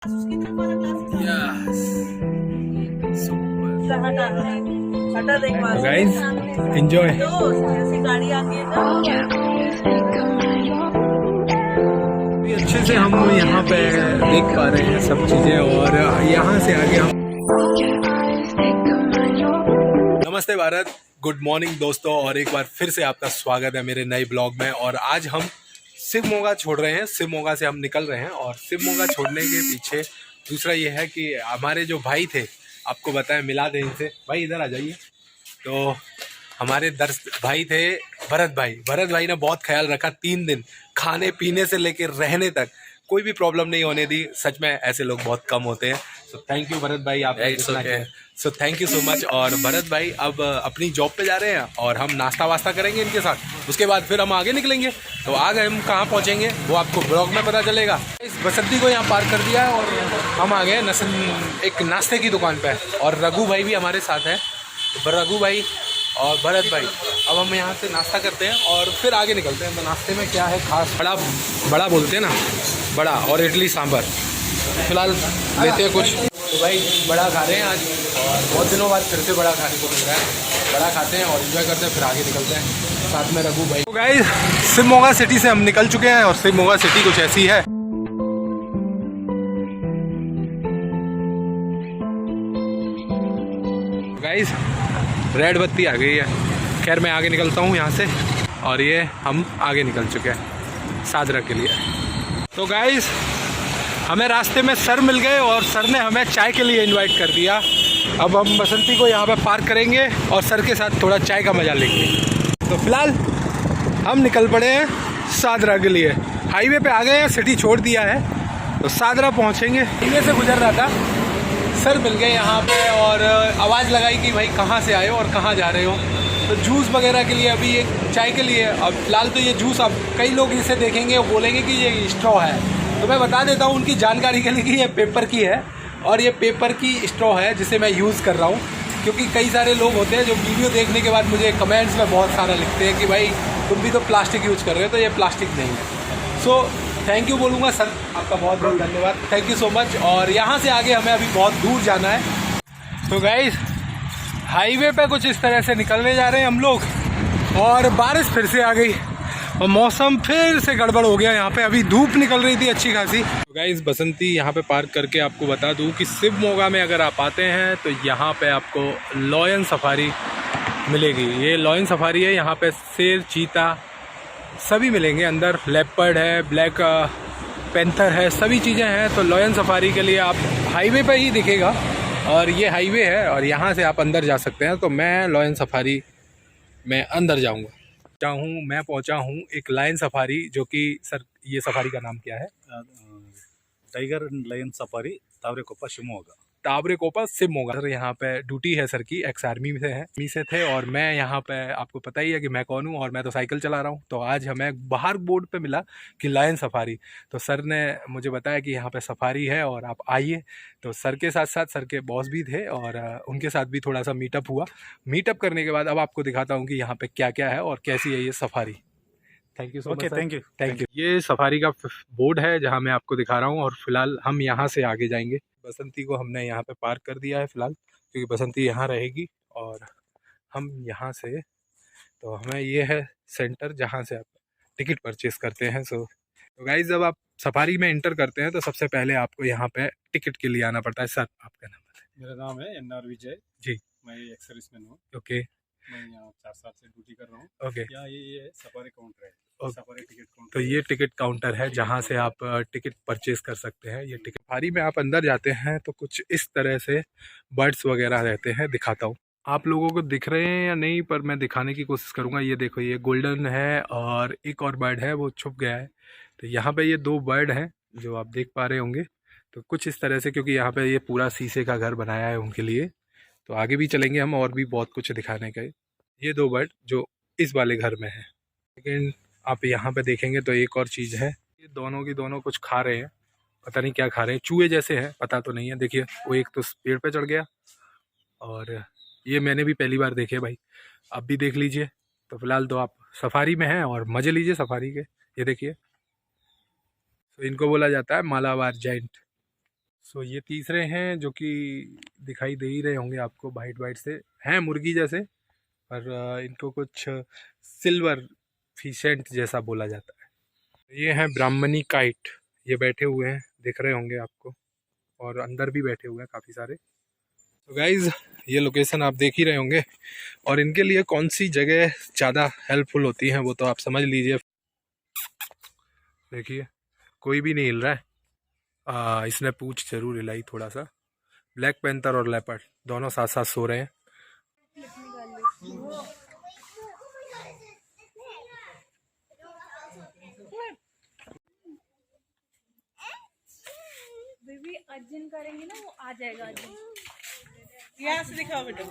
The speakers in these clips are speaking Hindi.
Guys enjoy. अच्छे से हम यहाँ पे देख पा रहे हैं सब चीजें, और यहाँ से आगे हम नमस्ते भारत, गुड मॉर्निंग दोस्तों, और एक बार फिर से आपका स्वागत है मेरे नए ब्लॉग में। और आज हम शिवमोगा छोड़ रहे हैं, शिवमोगा से हम निकल रहे हैं। और शिवमोगा छोड़ने के पीछे दूसरा ये है कि हमारे जो भाई थे, आपको बताएं, मिला दें इनसे। भाई इधर आ जाइए। तो हमारे भाई थे भरत भाई ने बहुत ख्याल रखा। 3 दिन खाने पीने से लेकर रहने तक कोई भी प्रॉब्लम नहीं होने दी। सच में ऐसे लोग बहुत कम होते हैं। सो थैंक यू भरत भाई, आप so thank you so much. और भरत भाई अब अपनी जॉब पे जा रहे हैं और हम नाश्ता वास्ता करेंगे इनके साथ। उसके बाद फिर हम आगे निकलेंगे। तो आगे हम कहाँ पहुँचेंगे वो आपको ब्लॉग में पता चलेगा। इस बसंती को यहाँ पार्क कर दिया है और हम आ गए एक नाश्ते की दुकान पे। और रघु भाई भी हमारे साथ हैं। रघु भाई और भरत भाई, अब हम यहाँ से नाश्ता करते हैं और फिर आगे निकलते हैं। तो नाश्ते में क्या है खास? बड़ा बोलते हैं ना, बड़ा और इडली सांभर। फिलहाल लेते हैं कुछ। तो भाई बड़ा खा रहे हैं आज, और बहुत दिनों बाद फिर से बड़ा खाने को मिल रहा है। बड़ा खाते हैं और एंजॉय करते हैं, फिर आगे निकलते हैं साथ में रघु भाई। तो गाइस शिवमोगा सिटी से हम निकल चुके हैं और शिवमोगा सिटी कुछ ऐसी है। गाइस रेड बत्ती आ गई है। खैर मैं आगे निकलता हूँ यहाँ से, और ये हम आगे निकल चुके हैं सादरा के लिए। तो गाइस हमें रास्ते में सर मिल गए और सर ने हमें चाय के लिए इनवाइट कर दिया। अब हम बसंती को यहाँ पे पार्क करेंगे और सर के साथ थोड़ा चाय का मजा लेंगे। तो फिलहाल हम निकल पड़े हैं सादरा के लिए। हाईवे पे आ गए हैं, सिटी छोड़ दिया है, तो सादरा पहुँचेंगे। हाईवे से गुजर रहा था, सर मिल गए यहाँ पे और आवाज़ लगाई कि भाई कहाँ से आए हो और कहाँ जा रहे हो। तो जूस वगैरह के लिए, अभी एक चाय के लिए। अब फिलहाल तो ये जूस, अब कई लोग इसे देखेंगे और बोलेंगे कि ये स्ट्रॉ है। तो मैं बता देता हूँ उनकी जानकारी के लिए कि ये पेपर की है, और ये पेपर की स्ट्रॉ है जिसे मैं यूज़ कर रहा हूँ। क्योंकि कई सारे लोग होते हैं जो वीडियो देखने के बाद मुझे कमेंट्स में बहुत सारा लिखते हैं कि भाई तुम भी तो प्लास्टिक यूज़ कर रहे हो। तो ये प्लास्टिक नहीं है। सो थैंक यू बोलूँगा सर, आपका बहुत बहुत धन्यवाद, थैंक यू सो मच। और यहाँ से आगे हमें अभी बहुत दूर जाना है। तो गाइस हाईवे पे कुछ इस तरह से निकलने जा रहे हैं हम लोग, और बारिश फिर से आ गई और मौसम फिर से गड़बड़ हो गया। यहाँ पे अभी धूप निकल रही थी अच्छी खासी। तो गाइस बसंती यहाँ पे पार्क करके आपको बता दूँ कि शिवमोगा में अगर आप आते हैं तो यहाँ पे आपको लॉयन सफारी मिलेगी। ये लॉयन सफारी है। यहाँ पे शेर, चीता सभी मिलेंगे अंदर। लेपर्ड है, ब्लैक पैंथर है, सभी चीज़ें हैं। तो लॉयन सफारी के लिए आप हाईवे पे ही दिखेगा, और ये हाईवे है और यहाँ से आप अंदर जा सकते हैं। तो मैं लॉयन सफारी में अंदर जाऊँगा। मैं पहुँचा हूँ एक लायन सफारी, जो कि सर ये सफारी का नाम क्या है? Tiger lion safari Tavarekoppa Shivamogga. Tavarekoppa Shivamogga. Sir यहाँ पे ड्यूटी है सर की, एक्स आर्मी से है, आर्मी से थे। और मैं यहाँ पे, आपको पता ही है कि मैं कौन हूँ, और मैं तो साइकिल चला रहा हूँ। तो आज हमें बाहर बोर्ड पे मिला कि लायन सफारी। तो सर ने मुझे बताया कि यहाँ पे सफारी है और आप आइए। तो सर के साथ साथ सर के बॉस भी थे, और उनके साथ भी थोड़ा सा मीटअप हुआ। मीटअप करने के बाद अब आपको दिखाता हूँ कि यहाँ पे क्या क्या है और कैसी है ये safari. Thank you so much. Thank you. ये सफारी का बोर्ड है जहाँ मैं आपको दिखा रहा हूँ, और फिलहाल हम यहाँ से आगे जाएंगे। बसंती को हमने यहाँ पे पार्क कर दिया है फिलहाल, क्योंकि बसंती यहाँ रहेगी और हम यहाँ से, तो हमें ये है सेंटर जहाँ से आप टिकट परचेस करते हैं। तो गाइस जब आप सफारी में इंटर करते हैं तो सबसे पहले आपको यहाँ पे टिकट के लिए आना पड़ता है। सर आपका नाम बताइए। मेरा नाम है NR विजय जी। मैं एक्स सर्विसमैन हूँ। ओके। मैं यहाँ 4 साल से ड्यूटी कर रहा हूँ। ओके। यहाँ ये सफारी काउंटर है। Safari ticket counter. तो ये टिकट काउंटर है जहाँ से आप टिकट परचेस कर सकते हैं। ये टिकट सफारी में आप अंदर जाते हैं तो कुछ इस तरह से बर्ड्स वगैरह रहते हैं, दिखाता हूँ। आप लोगों को दिख रहे हैं या नहीं, पर मैं दिखाने की कोशिश करूँगा। ये देखो, ये गोल्डन है और एक और बर्ड है, वो छुप गया है। तो यहाँ पे ये 2 बर्ड हैं जो आप देख पा रहे होंगे। तो कुछ इस तरह से, क्योंकि यहाँ पे ये पूरा शीशे का घर बनाया है उनके लिए। तो आगे भी चलेंगे हम, और भी बहुत कुछ दिखाने का। ये 2 बर्ड जो इस वाले घर में है। लेकिन आप यहाँ पे देखेंगे तो एक और चीज़ है, ये दोनों की दोनों कुछ खा रहे हैं, पता नहीं क्या खा रहे हैं। चूहे जैसे हैं, पता तो नहीं है। देखिए वो एक तो पेड़ पे चढ़ गया, और ये मैंने भी पहली बार देखे भाई, आप भी देख लीजिए। तो फिलहाल तो आप सफारी में हैं और मज़े लीजिए सफारी के। ये देखिए, तो इनको बोला जाता है मालाबार जाइंट। सो ये तीसरे हैं जो कि दिखाई दे ही रहे होंगे आपको, वाइट वाइट से हैं, मुर्गी जैसे, पर इनको कुछ सिल्वर फिशेंट जैसा बोला जाता है। ये हैं ब्राह्मणी काइट, ये बैठे हुए हैं, दिख रहे होंगे आपको, और अंदर भी बैठे हुए हैं काफ़ी सारे। तो गाइज़ ये लोकेशन आप देख ही रहे होंगे, और इनके लिए कौन सी जगह ज़्यादा हेल्पफुल होती है वो तो आप समझ लीजिए। देखिए कोई भी नहीं हिल रहा है, इसने पूंछ जरूर हिलाई थोड़ा सा। ब्लैक पैंथर और लेपर्ड दोनों साथ साथ सो रहे हैं। बेबी अर्जुन करेंगे ना, वो आ जाएगा अर्जुन। यहाँ से दिखाओ बेटा।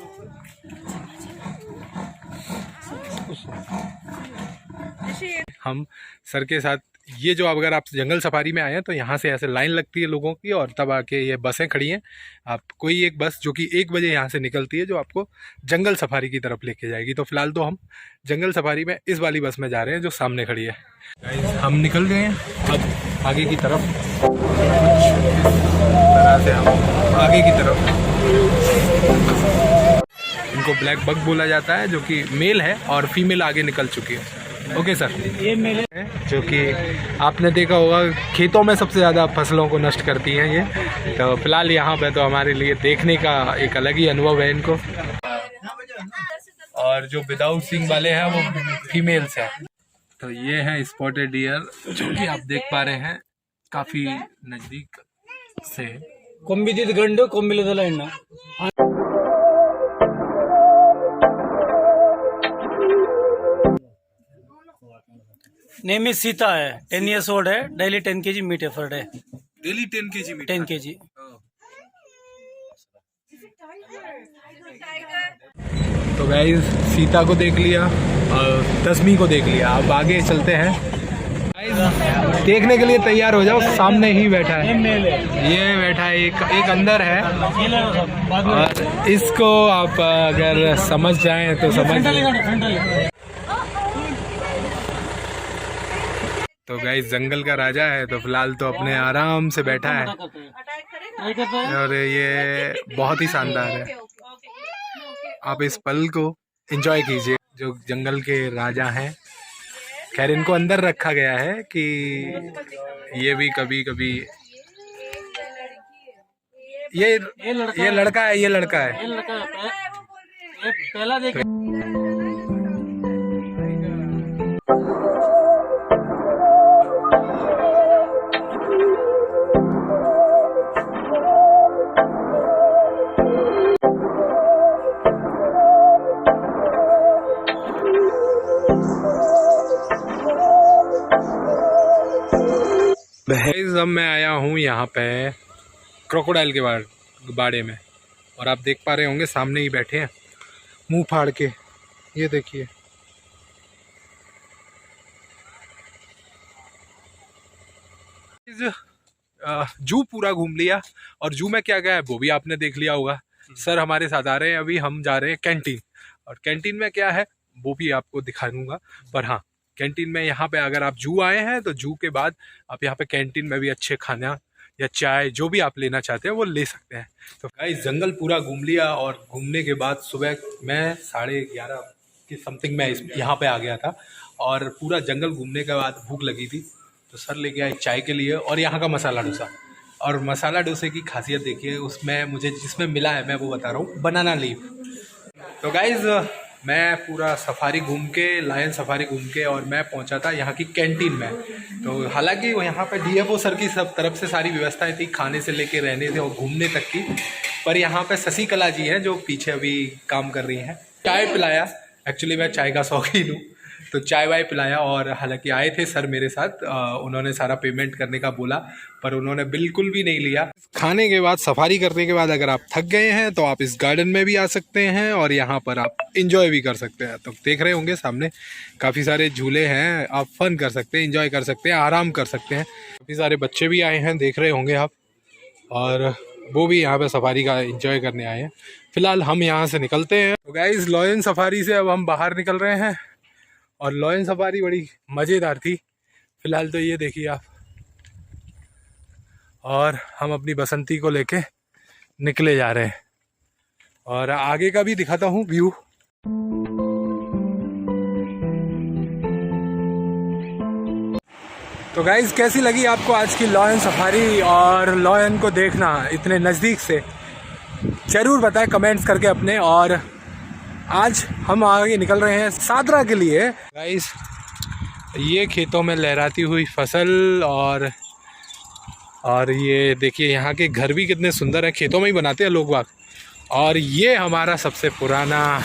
हम सर के साथ, ये जो अगर आप जंगल सफारी में आए हैं तो यहाँ से ऐसे लाइन लगती है लोगों की, और तब आके ये बसें खड़ी हैं। आप कोई एक बस जो कि 1 बजे यहाँ से निकलती है, जो आपको जंगल सफारी की तरफ लेके जाएगी। तो फिलहाल तो हम जंगल सफारी में इस वाली बस में जा रहे हैं जो सामने खड़ी है। हम निकल गए हैं अब आगे की तरफ, तरह से हम आगे की तरफ। इनको ब्लैक बग बोला जाता है, जो कि मेल है, और फीमेल आगे निकल चुकी है। ओके सर, ये मेल है जो कि आपने देखा होगा खेतों में सबसे ज़्यादा फसलों को नष्ट करती हैं ये। तो फिलहाल यहाँ पे तो हमारे लिए देखने का एक अलग ही अनुभव है इनको। और जो विदाउट सिंग वाले हैं वो फीमेल्स हैं। तो ये है स्पॉटेड डियर, जो कि आप देख पा रहे हैं काफ़ी नज़दीक से। ಕೊಂಬಿದ್ದಿದ್ದು ಗಂಡು ಕೊಂಬಿಲ್ಲದಲ್ಲ ಹೆಣ್ಣು. नेम इज सीता है, 10 years old है, डेली 10 kg मीट है per day. Daily 10 kg meat? 10 kg। तो गाइस सीता को देख लिया और दसवीं को देख लिया, अब आगे चलते हैं। गाइस देखने के लिए तैयार हो जाओ, सामने ही बैठा है, ये बैठा है, एक अंदर है, और इसको आप अगर समझ जाएं तो समझ। तो गाइस जंगल का राजा है, तो फिलहाल तो अपने आराम से बैठा है, और ये बहुत ही शानदार है। आप इस पल को एंजॉय कीजिए, जो जंगल के राजा हैं। खैर इनको अंदर रखा गया है कि ये भी कभी कभी, ये लड़का है, ये लड़का है। पहला देख अब मैं आया हूँ यहाँ पे क्रोकोडाइल के बाड़े में, और आप देख पा रहे होंगे सामने ही बैठे हैं मुंह फाड़ के, ये देखिए। जू पूरा घूम लिया, और जू में क्या क्या है वो भी आपने देख लिया होगा। सर हमारे साथ आ रहे हैं, अभी हम जा रहे हैं कैंटीन, और कैंटीन में क्या है वो भी आपको दिखा दूंगा। पर हाँ, कैंटीन में यहाँ पे अगर आप जू आए हैं तो जू के बाद आप यहाँ पे कैंटीन में भी अच्छे खाना या चाय जो भी आप लेना चाहते हैं वो ले सकते हैं। तो गाइस जंगल पूरा घूम लिया, और घूमने के बाद सुबह मैं 11:30 के समथिंग में यहाँ पे आ गया था, और पूरा जंगल घूमने के बाद भूख लगी थी, तो सर लेके आए चाय के लिए और यहाँ का मसाला डोसा। और मसाला डोसे की खासियत देखिए, उसमें मुझे जिसमें मिला है मैं वो बता रहा हूँ, बनाना लीफ। तो गाइज़ मैं पूरा सफारी घूम के, लायन सफारी घूम के, और मैं पहुंचा था यहाँ की कैंटीन में। तो हालांकि वो यहाँ पे डीएफओ सर की सब तरफ से सारी व्यवस्थाएं थी, खाने से लेके रहने से और घूमने तक की। पर यहाँ पे शशिकला जी हैं जो पीछे अभी काम कर रही हैं। चाय पिलाया, एक्चुअली मैं चाय का शौकीन हूँ, तो चाय वाय पिलाया। और हालांकि आए थे सर मेरे साथ, उन्होंने सारा पेमेंट करने का बोला, पर उन्होंने बिल्कुल भी नहीं लिया। खाने के बाद, सफारी करने के बाद अगर आप थक गए हैं तो आप इस गार्डन में भी आ सकते हैं, और यहाँ पर आप इंजॉय भी कर सकते हैं। तो देख रहे होंगे सामने काफ़ी सारे झूले हैं, आप फन कर सकते हैं, इंजॉय कर सकते हैं, आराम कर सकते हैं। काफ़ी सारे बच्चे भी आए हैं, देख रहे होंगे आप, और वो भी यहाँ पे सफारी का एंजॉय करने आए हैं। फिलहाल हम यहाँ से निकलते हैं। तो गाइस लायन सफारी से अब हम बाहर निकल रहे हैं, और लायन सफारी बड़ी मज़ेदार थी। फिलहाल तो ये देखिए आप, और हम अपनी बसंती को लेके निकले जा रहे हैं। और आगे का भी दिखाता हूँ व्यू। तो गाइज कैसी लगी आपको आज की लॉयन सफारी और लॉयन को देखना इतने नज़दीक से, ज़रूर बताएं कमेंट्स करके अपने। और आज हम आगे निकल रहे हैं सादरा के लिए। गाइज ये खेतों में लहराती हुई फसल और ये देखिए यहाँ के घर भी कितने सुंदर हैं, खेतों में ही बनाते हैं लोग बाग। और ये हमारा सबसे पुराना,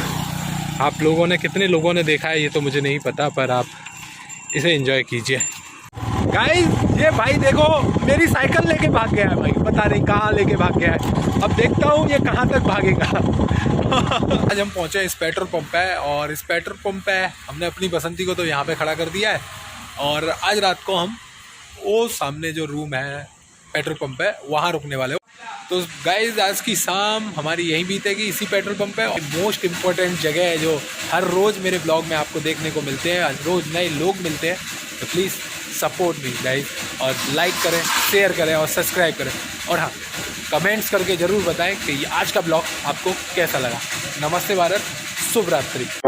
आप लोगों ने कितने लोगों ने देखा है ये तो मुझे नहीं पता, पर आप इसे एंजॉय कीजिए। गाइस ये भाई देखो मेरी साइकिल लेके भाग गया है भाई, पता नहीं कहाँ लेके भाग गया है। अब देखता हूँ ये कहाँ तक भागेगा। आज हम पहुँचे इस पेट्रोल पंप पे, और इस पेट्रोल पंप पे हमने अपनी बसंती को तो यहाँ पे खड़ा कर दिया है। और आज रात को हम वो सामने जो रूम है पेट्रोल पंप है वहाँ रुकने वाले हो। तो गाइज आज की शाम हमारी यहीं बीतेगी इसी पेट्रोल पंप पे। मोस्ट इम्पोर्टेंट जगह है जो हर रोज़ मेरे ब्लॉग में आपको देखने को मिलते हैं, हर रोज़ नए लोग मिलते हैं। तो प्लीज़ सपोर्ट मी गाइज, और लाइक करें, शेयर करें और सब्सक्राइब करें। और हाँ, कमेंट्स करके ज़रूर बताएं कि आज का ब्लॉग आपको कैसा लगा। नमस्ते भारत, शुभ रात्रि।